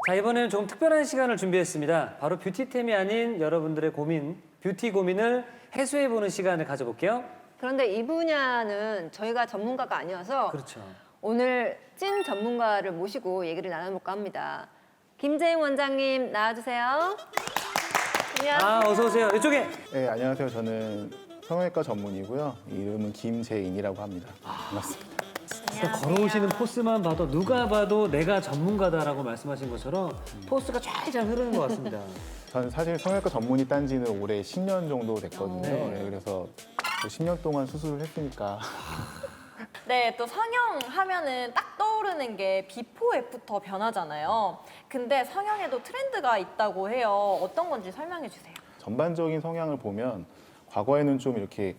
자, 이번에는 조금 특별한 시간을 준비했습니다. 바로 뷰티템이 아닌 여러분들의 고민, 뷰티 고민을 해소해보는 시간을 가져볼게요. 그런데 이 분야는 저희가 전문가가 아니어서 그렇죠. 오늘 찐 전문가를 모시고 얘기를 나눠볼까 합니다. 김재ing 원장님 나와주세요. 안녕하세요. 어서 오세요. 이쪽에. 네, 안녕하세요. 저는 성형외과 전문이고요. 이름은 김재인이라고 합니다. 반갑습니다. 걸어오시는 포스만 봐도 누가 봐도 내가 전문가다라고 말씀하신 것처럼 포스가 쫙 흐르는 것 같습니다. 저는 사실 성형외과 전문의 딴 지는 올해 10년 정도 됐거든요. 네. 네, 그래서 10년 동안 수술을 했으니까 네, 또 성형하면은 딱 떠오르는 게 비포 애프터 변화잖아요. 근데 성형에도 트렌드가 있다고 해요. 어떤 건지 설명해 주세요. 전반적인 성향을 보면 과거에는 좀 이렇게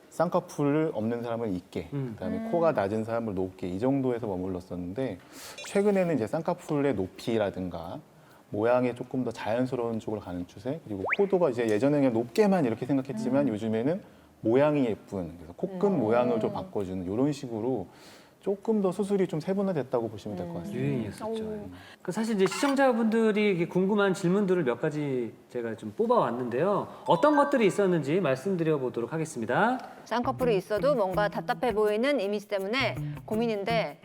쌍꺼풀 없는 사람을 있게, 그다음에 코가 낮은 사람을 높게 이 정도에서 머물렀었는데 최근에는 이제 쌍꺼풀의 높이라든가 모양이 조금 더 자연스러운 쪽으로 가는 추세, 그리고 코도가 이제 예전에는 그냥 높게만 이렇게 생각했지만 요즘에는 모양이 예쁜, 그래서 코끝 모양을 좀 바꿔주는 이런 식으로 조금 더 수술이 좀 세분화됐다고 보시면 될 것 같습니다. 유행이었었죠. 그 사실 이제 시청자분들이 궁금한 질문들을 몇 가지 제가 좀 뽑아왔는데요. 어떤 것들이 있었는지 말씀드려 보도록 하겠습니다. 쌍꺼풀이 있어도 뭔가 답답해 보이는 이미지 때문에 고민인데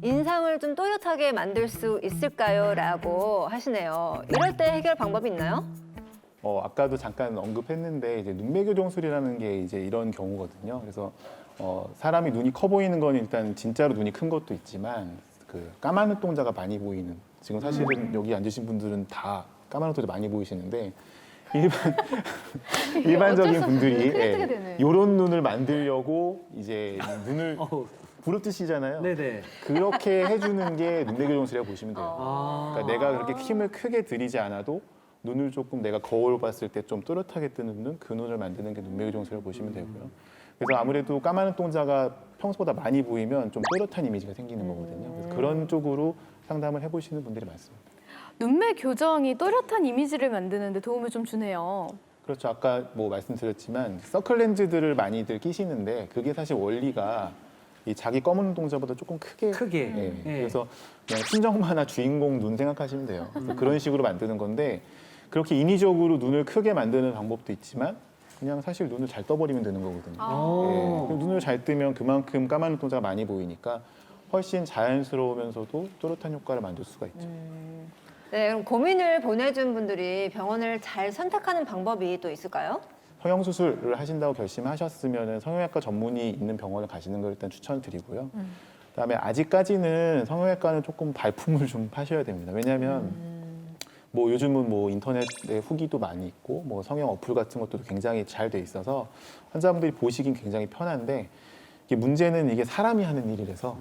인상을 좀 또렷하게 만들 수 있을까요? 라고 하시네요. 이럴 때 해결 방법이 있나요? 아까도 잠깐 언급했는데 이제 눈매 교정술이라는 게 이제 이런 경우거든요. 그래서 사람이 눈이 커 보이는 건 일단 진짜로 눈이 큰 것도 있지만 그 까만 눈동자가 많이 보이는, 지금 사실은 여기 앉으신 분들은 다 까만 눈동자 많이 보이시는데 일반적인 분들이 이런 눈을 만들려고 이제 눈을 부르뜨시잖아요. 네네. 그렇게 해주는 게 눈매 교정술이라고 보시면 돼요. 그러니까 내가 그렇게 힘을 크게 들이지 않아도 눈을 조금 내가 거울 봤을 때 좀 또렷하게 뜨는 눈, 그 눈을 만드는 게 눈매 교정술이라고 보시면 되고요. 그래서 아무래도 까만 눈동자가 평소보다 많이 보이면 좀 또렷한 이미지가 생기는 거거든요. 그래서 그런 쪽으로 상담을 해보시는 분들이 많습니다. 눈매 교정이 또렷한 이미지를 만드는 데 도움을 좀 주네요. 그렇죠. 아까 뭐 말씀드렸지만 서클 렌즈들을 많이들 끼시는데 그게 사실 원리가 이 자기 검은 눈동자보다 조금 크게. 예. 그래서 그냥 친정 만화 주인공 눈 생각하시면 돼요. 그래서 그런 식으로 만드는 건데 그렇게 인위적으로 눈을 크게 만드는 방법도 있지만 그냥 사실 눈을 잘 떠버리면 되는 거거든요. 예. 눈을 잘 뜨면 그만큼 까만 눈동자가 많이 보이니까 훨씬 자연스러우면서도 또렷한 효과를 만들 수가 있죠. 네, 그럼 고민을 보내준 분들이 병원을 잘 선택하는 방법이 또 있을까요? 성형수술을 하신다고 결심하셨으면 성형외과 전문의 있는 병원을 가시는 걸 일단 추천드리고요. 그다음에 아직까지는 성형외과는 조금 발품을 좀 파셔야 됩니다. 왜냐하면 뭐 요즘은 뭐 인터넷에 후기도 많이 있고 뭐 성형 어플 같은 것도 굉장히 잘 돼 있어서 환자분들이 보시긴 굉장히 편한데 이게 문제는 이게 사람이 하는 일이라서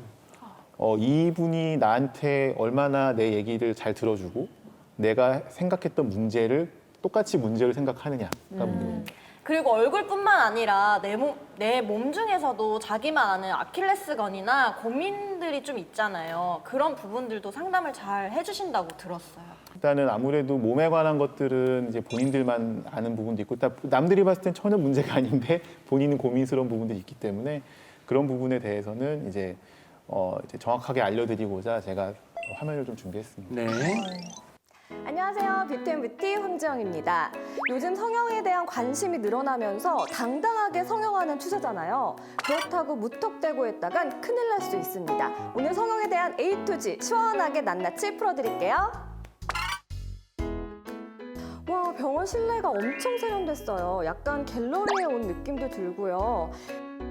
이분이 나한테 얼마나 내 얘기를 잘 들어주고 내가 생각했던 문제를 똑같이 문제를 생각하느냐가 문제입니다. 그리고 얼굴뿐만 아니라 내 몸 중에서도 자기만 아는 아킬레스건이나 고민들이 좀 있잖아요. 그런 부분들도 상담을 잘 해주신다고 들었어요. 일단은 아무래도 몸에 관한 것들은 이제 본인들만 아는 부분도 있고 남들이 봤을 땐 전혀 문제가 아닌데 본인은 고민스러운 부분들이 있기 때문에 그런 부분에 대해서는 이제 정확하게 알려드리고자 제가 화면을 좀 준비했습니다. 네. 안녕하세요. 뷰티앤뷰티 황지영입니다. 요즘 성형에 대한 관심이 늘어나면서 당당하게 성형하는 추세잖아요. 그렇다고 무턱대고 했다간 큰일 날 수 있습니다. 오늘 성형에 대한 A to Z 시원하게 낱낱이 풀어드릴게요. 와, 병원 실내가 엄청 세련됐어요. 약간 갤러리에 온 느낌도 들고요.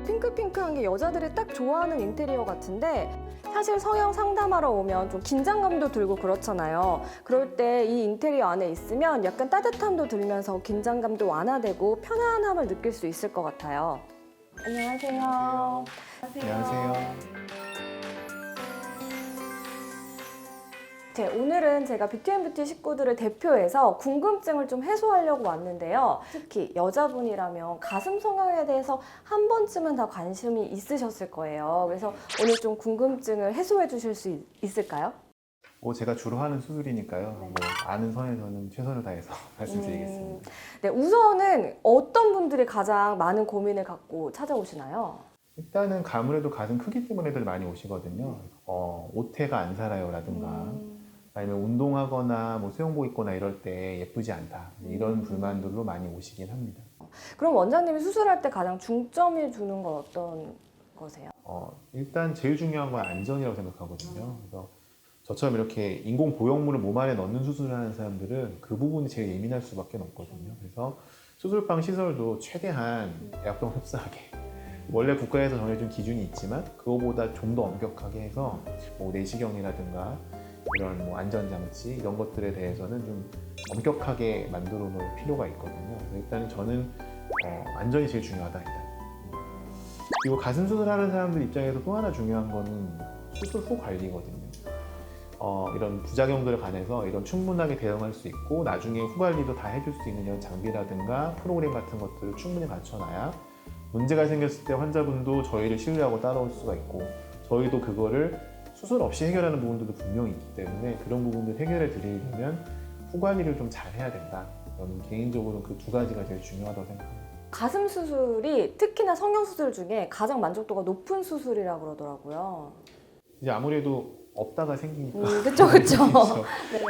핑크핑크한 게 여자들이 딱 좋아하는 인테리어 같은데 사실 성형 상담하러 오면 좀 긴장감도 들고 그렇잖아요. 그럴 때 이 인테리어 안에 있으면 약간 따뜻함도 들면서 긴장감도 완화되고 편안함을 느낄 수 있을 것 같아요. 안녕하세요. 안녕하세요. 네, 오늘은 제가 뷰티앤뷰티 식구들을 대표해서 궁금증을 좀 해소하려고 왔는데요. 특히 여자분이라면 가슴 성형에 대해서 한 번쯤은 다 관심이 있으셨을 거예요. 그래서 오늘 좀 궁금증을 해소해 주실 수 있을까요? 제가 주로 하는 수술이니까요. 뭐 아는 선에서는 최선을 다해서 말씀드리겠습니다. 네, 우선은 어떤 분들이 가장 많은 고민을 갖고 찾아오시나요? 일단은 아무래도 가슴 크기 때문에들 많이 오시거든요. 옷태가 안 살아요라든가 아니면 운동하거나 뭐 수영복 입거나 이럴 때 예쁘지 않다. 이런 불만들로 많이 오시긴 합니다. 그럼 원장님이 수술할 때 가장 중점을 두는 건 어떤 거세요? 일단 제일 중요한 건 안전이라고 생각하거든요. 그래서 저처럼 이렇게 인공 보형물을 몸 안에 넣는 수술을 하는 사람들은 그 부분이 제일 예민할 수밖에 없거든요. 그래서 수술방 시설도 최대한 에어컨 흡사하게, 원래 국가에서 정해준 기준이 있지만 그거보다 좀 더 엄격하게 해서 뭐 내시경이라든가 이런 뭐 안전장치 이런 것들에 대해서는 좀 엄격하게 만들어 놓을 필요가 있거든요. 그래서 일단 저는 안전이 제일 중요하다 일단. 그리고 가슴 수술하는 사람들 입장에서 또 하나 중요한 거는 수술 후 관리거든요. 이런 부작용들에 관해서 이런 충분하게 대응할 수 있고 나중에 후 관리도 다 해줄 수 있는 이런 장비라든가 프로그램 같은 것들을 충분히 갖춰놔야 문제가 생겼을 때 환자분도 저희를 신뢰하고 따라올 수가 있고 저희도 그거를 수술 없이 해결하는 부분들도 분명히 있기 때문에 그런 부분들 해결해 드리려면 후 관리를 좀 잘 해야 된다. 저는 개인적으로 그 두 가지가 제일 중요하다고 생각합니다. 가슴 수술이 특히나 성형 수술 중에 가장 만족도가 높은 수술이라고 그러더라고요. 이제 아무래도 없다가 생기니까. 그렇죠, 그렇죠.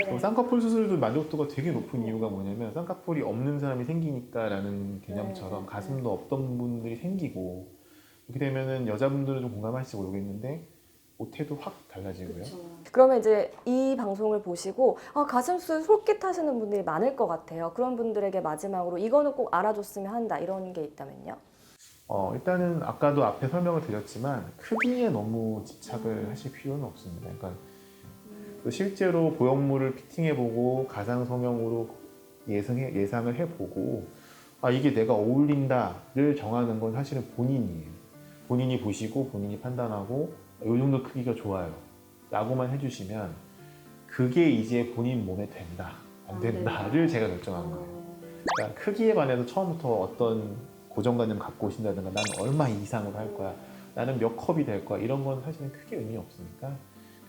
네. 쌍꺼풀 수술도 만족도가 되게 높은 이유가 뭐냐면 쌍꺼풀이 없는 사람이 생기니까라는 개념처럼 가슴도 없던 분들이 생기고 이렇게 되면은 여자분들은 좀 공감하실지 모르겠는데 옷태도 확 달라지고요. 그러면 이제 이 방송을 보시고 가슴 수술 솔깃하시는 분들이 많을 것 같아요. 그런 분들에게 마지막으로 이거는 꼭 알아줬으면 한다 이런 게 있다면요? 일단은 아까도 앞에 설명을 드렸지만 크기에 너무 집착을 하실 필요는 없습니다. 그러니까 실제로 보형물을 피팅해보고 가상 성형으로 예상을 해보고 이게 내가 어울린다를 정하는 건 사실은 본인이에요. 본인이 보시고 본인이 판단하고 이 정도 크기가 좋아요 라고만 해주시면 그게 이제 본인 몸에 된다 안 된다를 제가 결정한 거예요. 그러니까 크기에 관해서 처음부터 어떤 고정관념 갖고 오신다든가 나는 얼마 이상으로 할 거야 나는 몇 컵이 될 거야 이런 건 사실은 크게 의미 없으니까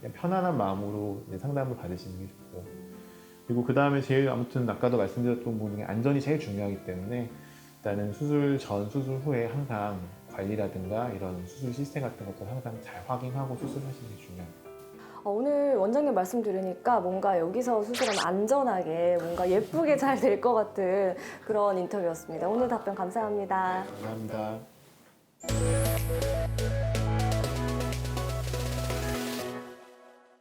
그냥 편안한 마음으로 상담을 받으시는 게 좋고요. 그리고 그 다음에 제일 아무튼 아까도 말씀드렸던 부분 중에 안전이 제일 중요하기 때문에 일단은 수술 전, 수술 후에 항상 관리라든가 이런 수술 시스템 같은 것도 항상 잘 확인하고 수술하시는 게 중요합니다. 오늘 원장님 말씀 들으니까 뭔가 여기서 수술하면 안전하게 뭔가 예쁘게 잘 될 것 같은 그런 인터뷰였습니다. 오늘 답변 감사합니다. 감사합니다.